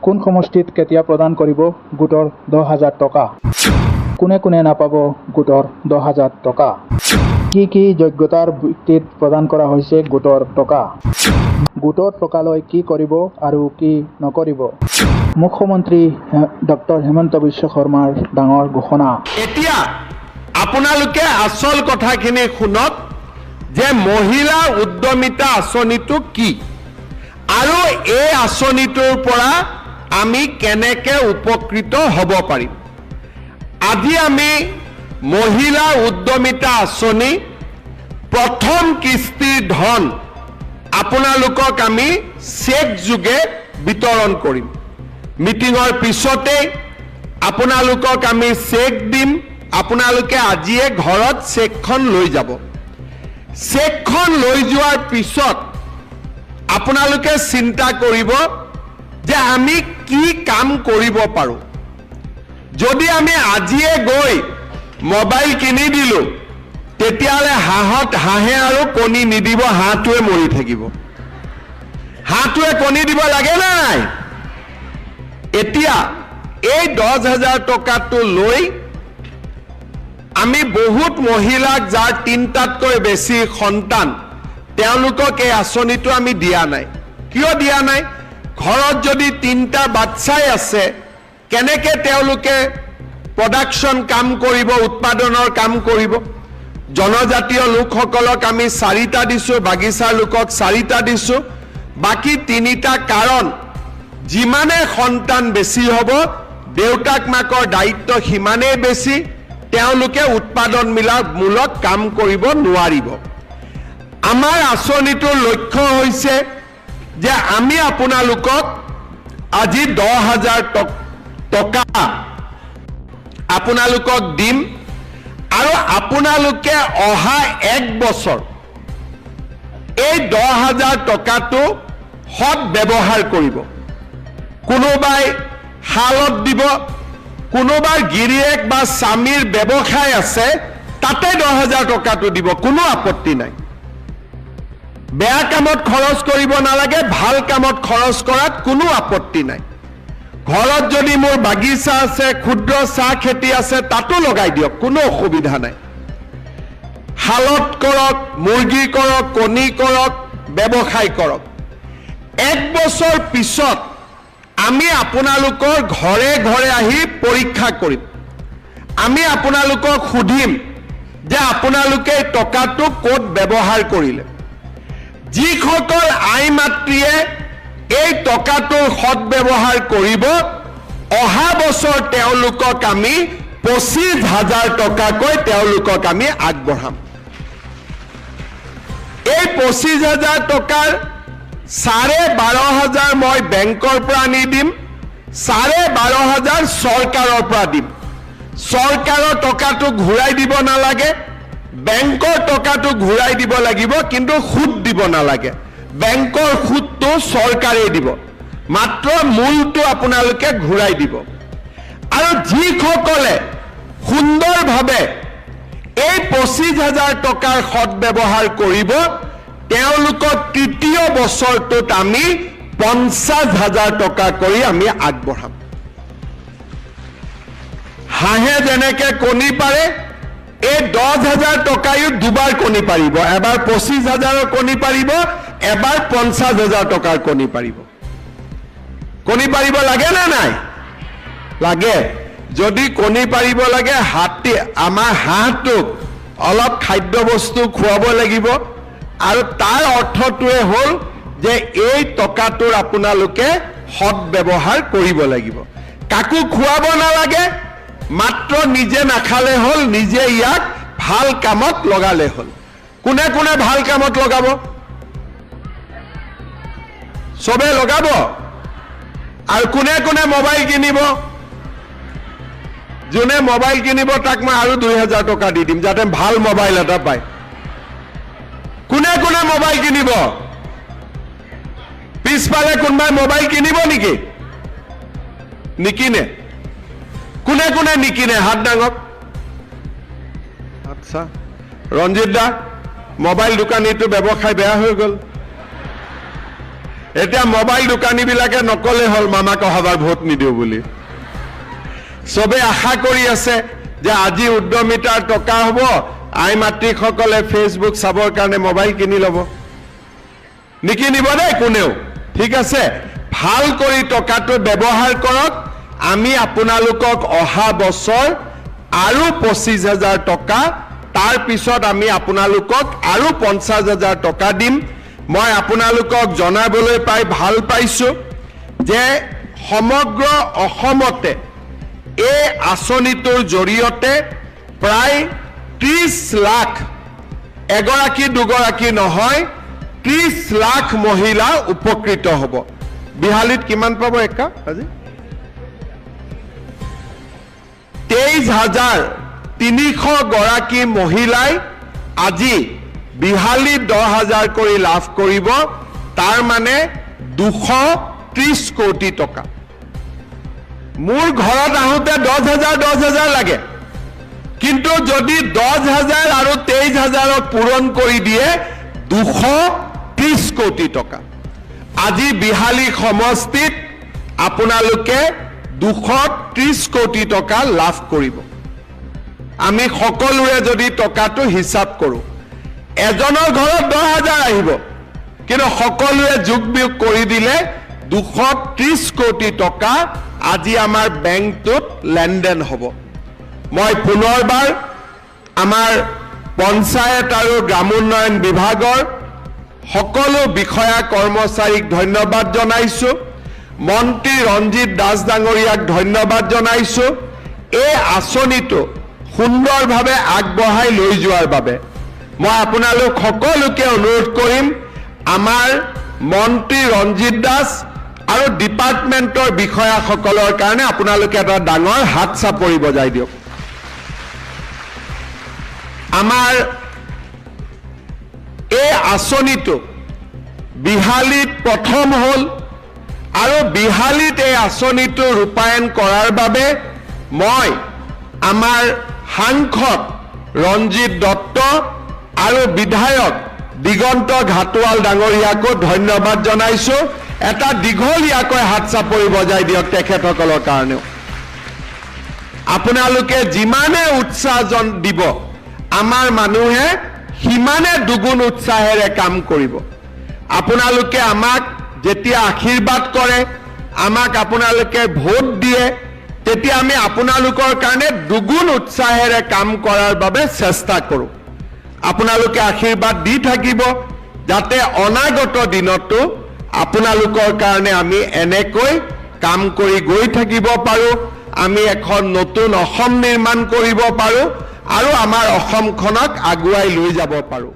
কোন সমষ্টিত কেতিয়া প্ৰদান কৰিব গোটৰ 10,000 টকা? কোনে কোনে নাপাব গোটৰ 10,000 টকা? কি যোগ্যতাৰ ভিত্তিত প্ৰদান কৰা হৈছে গোটৰ টকা? গোটৰ টকালৈ কি কৰিব আৰু কি নকৰিব? মুখ্যমন্ত্ৰী ডক্টৰ হিমন্ত বিশ্ব শৰ্মাৰ ডাঙৰ ঘোষণা। এতিয়া আপোনালোকে আসল কথাখিনি শুনক যে মহিলা উদ্যমিতা আঁচনিটো কি আৰু এই আঁচনিটোৰ পৰা আমি কেনেকৈ উপকৃত হ'ব পাৰিম। আজি আমি মহিলা উদ্যমিতা আঁচনি প্ৰথম কিস্তিৰ ধন আপোনালোকক আমি চেক যোগে বিতৰণ কৰিম। মিটিঙৰ পিছতে আপোনালোকক আমি চেক দিম। আপোনালোকে আজিয়ে ঘৰত চেকখন লৈ যাব। চেকখন লৈ যোৱাৰ পিছত আপোনালোকে চিন্তা কৰিব যে আমি কি কাম কৰিব পাৰোঁ। যদি আমি আজিয়ে গৈ মোবাইল কিনি দিলোঁ তেতিয়াহ'লে হাঁহে আৰু কণী নিদিব, হাঁহটোৱে মৰি থাকিব। হাঁহটোৱে কণী দিব লাগে নাই? এতিয়া এই 10,000 টকাটো লৈ আমি বহুত মহিলাক যাৰ 3টাতকৈ বেছি সন্তান তেওঁলোকক এই আঁচনিটো আমি দিয়া নাই। কিয় দিয়া নাই? ঘৰত যদি 3টা বাচ্চাই আছে কেনেকৈ তেওঁলোকে প্ৰডাকশ্যন কাম কৰিব, উৎপাদনৰ কাম কৰিব? জনজাতীয় লোকসকলক আমি 4টা দিছোঁ, বাগিচাৰ লোকক 4টা দিছোঁ। বাকী 3টা কাৰণ যিমানে সন্তান বেছি হ'ব দেউতাক মাকৰ দায়িত্ব সিমানেই বেছি, তেওঁলোকে উৎপাদনমূলক কাম কৰিব নোৱাৰিব। আমাৰ আঁচনিটোৰ লক্ষ্য হৈছে যে আমি আপোনালোকক আজি 10,000 টকা আপোনালোকক দিম আৰু আপোনালোকে অহা 1 বছৰ এই 10,000 টকাটো সৎ ব্যৱহাৰ কৰিব। কোনোবাই শালত দিব, কোনোবাৰ গিৰিয়েক বা স্বামীৰ ব্যৱসায় আছে তাতে 10,000 টকাটো দিব, কোনো আপত্তি নাই। বেয়া কামত খৰচ কৰিব নালাগে, ভাল কামত খৰচ কৰাত কোনো আপত্তি নাই। ঘৰত যদি মোৰ বাগিচা আছে, ক্ষুদ্ৰ চাহ খেতি আছে তাতো লগাই দিয়ক, কোনো অসুবিধা নাই। শালত কৰক, মুৰ্গী কৰক, কণী কৰক, ব্যৱসায় কৰক। 1 বছৰ পিছত আমি আপোনালোকৰ ঘৰে ঘৰে আহি পৰীক্ষা কৰিম। আমি আপোনালোকক সুধিম যে আপোনালোকে টকাটো ক'ত ব্যৱহাৰ কৰিলে। যিসকল আই মাতৃয়ে এই টকাটোৰ সৎ ব্যৱহাৰ কৰিব অহা বছৰ তেওঁলোকক আমি 25,000 টকাকৈ তেওঁলোকক আমি আগবঢ়াম। এই 25,000 টকাৰ 12,500 মই বেংকৰ পৰা আনি দিম, 12,500 চৰকাৰৰ পৰা দিম। চৰকাৰৰ টকাটো ঘূৰাই দিব নালাগে, বেংকৰ টকাটো ঘূৰাই দিব লাগিব, কিন্তু সুদ দিব নালাগে। বেংকৰ সুদটো চৰকাৰে দিব, মাত্ৰ মূলটো আপোনালোকে ঘূৰাই দিব। আৰু যিসকলে সুন্দৰভাৱে এই 25,000 টকাৰ সৎ ব্যৱহাৰ কৰিব তেওঁলোকক তৃতীয় বছৰটোত আমি 50,000 টকা কৰি আমি আগবঢ়াম। হাঁহে যেনেকৈ কণী পাৰে এই 10,000 টকায়ো দুবাৰ কণী পাৰিব। এবাৰ 25,000ৰ কণী পাৰিব, এবাৰ 50,000 টকাৰ কণী পাৰিব। কণী পাৰিব লাগে নে নাই? লাগে। যদি কণী পাৰিব লাগে আমাৰ হাঁহটোক অলপ খাদ্য বস্তু খুৱাব লাগিব। আৰু তাৰ অৰ্থটোৱে হ'ল যে এই টকাটোৰ আপোনালোকে সৎ ব্যৱহাৰ কৰিব লাগিব। কাকো খুৱাব নালাগে, মাত্ৰ নিজে নাখালে হ'ল, নিজে ইয়াক ভাল কামত লগালে হ'ল। কোনে কোনে ভাল কামত লগাব? চবে লগাব। আৰু কোনে কোনে মোবাইল কিনিব? যোনে মোবাইল কিনিব তাক মই আৰু 2,000 টকা দি দিম যাতে ভাল মোবাইল এটা পায়। কোনে কোনে মোবাইল কিনিব? পিছফালে কোনোবাই মোবাইল কিনিব নেকি? নিকিনে। কোনে কোনে নিকিনে হাত দাঙক। আচ্ছা, ৰঞ্জিত দা মোবাইল দোকানীটো ব্যৱসায় বেয়া হৈ গ'ল। এতিয়া মোবাইল দোকানীবিলাকে নকলে হ'ল মামাক অহাবাৰ ভোট নিদিওঁ বুলি। চবে আশা কৰি আছে যে আজি উদ্যমিতাৰ টকা হ'ব, আই মাতৃসকলে ফেচবুক চাবৰ কাৰণে মোবাইল কিনি ল'ব। নিকিনিব দেই কোনেও, ঠিক আছে? ভাল কৰি টকাটো ব্যৱহাৰ কৰক। আমি আপোনালোকক অহা বছৰ আৰু 25,000 টকা, তাৰ পিছত আমি আপোনালোকক আৰু 50,000 টকা দিম। মই আপোনালোকক জনাবলৈ পাই ভাল পাইছোঁ যে সমগ্ৰ অসমতে এই আঁচনিটোৰ জৰিয়তে প্ৰায় 30 লাখ, এগৰাকী দুগৰাকী নহয়, 30 লাখ মহিলা উপকৃত হ'ব। বিহালীত কিমান পাব একা আজি? 23,300 গৰাকী মহিলাই আজি বিহালীত 10,000 কৰি লাভ কৰিব। তাৰ মানে 230 কোটি টকা। মোৰ ঘৰত আহোঁতে 10,000 লাগে, কিন্তু যদি 10,000 আৰু 23,000 পূৰণ কৰি দিয়ে 230 কোটি টকা। আজি বিহালী সমষ্টিত আপোনালোকে 230 কোটি টকা লাভ কৰিব। আমি সকলোৰে যদি টকাটো হিচাপ কৰোঁ, এজনৰ ঘৰত 10,000 আহিব, কিন্তু সকলোৱে যোগ বিয়োগ কৰি দিলে 230 কোটি টকা আজি আমাৰ বেংকটোত লেনদেন হ'ব। মই পুনৰবাৰ আমাৰ পঞ্চায়ত আৰু গ্ৰামোন্নয়ন বিভাগৰ সকলো বিষয়া কৰ্মচাৰীক ধন্যবাদ জনাইছোঁ। মন্ত্ৰী ৰঞ্জিত দাস ডাঙৰীয়াক ধন্যবাদ জনাইছোঁ এই আঁচনিটো সুন্দৰভাৱে আগবঢ়াই লৈ যোৱাৰ বাবে। মই আপোনালোক সকলোকে অনুৰোধ কৰিম, আমাৰ মন্ত্ৰী ৰঞ্জিত দাস আৰু ডিপাৰ্টমেণ্টৰ বিষয়াসকলৰ কাৰণে আপোনালোকে এটা ডাঙৰ হাত চাপৰি বজাই দিয়ক। আমাৰ এই আঁচনিটো বিহালীত প্ৰথম হ'ল, আৰু বিহালীত এই আঁচনিটো ৰূপায়ণ কৰাৰ বাবে মই আমাৰ সাংসদ ৰঞ্জিত দত্ত আৰু বিধায়ক দিগন্ত ঘাটোৱাল ডাঙৰীয়াকো ধন্যবাদ জনাইছোঁ। এটা দীঘলীয়াকৈ হাত চাপৰি বজাই দিয়ক তেখেতসকলৰ কাৰণেও। আপোনালোকে যিমানে উৎসাহ দিব, আমাৰ মানুহে সিমানে দুগুণ উৎসাহেৰে কাম কৰিব। আপোনালোকে আমাক যেতিয়া আশীৰ্বাদ কৰে, আমাক আপোনালোকে ভোট দিয়ে, তেতিয়া আমি আপোনালোকৰ কাৰণে দুগুণ উৎসাহেৰে কাম কৰাৰ বাবে চেষ্টা কৰোঁ। আপোনালোকে আশীৰ্বাদ দি থাকিব, যাতে অনাগত দিনতো আপোনালোকৰ কাৰণে আমি এনেকৈ কাম কৰি গৈ থাকিব পাৰোঁ। আমি এখন নতুন অসম নিৰ্মাণ কৰিব পাৰোঁ আৰু আমাৰ অসমখনক আগুৱাই লৈ যাব পাৰোঁ।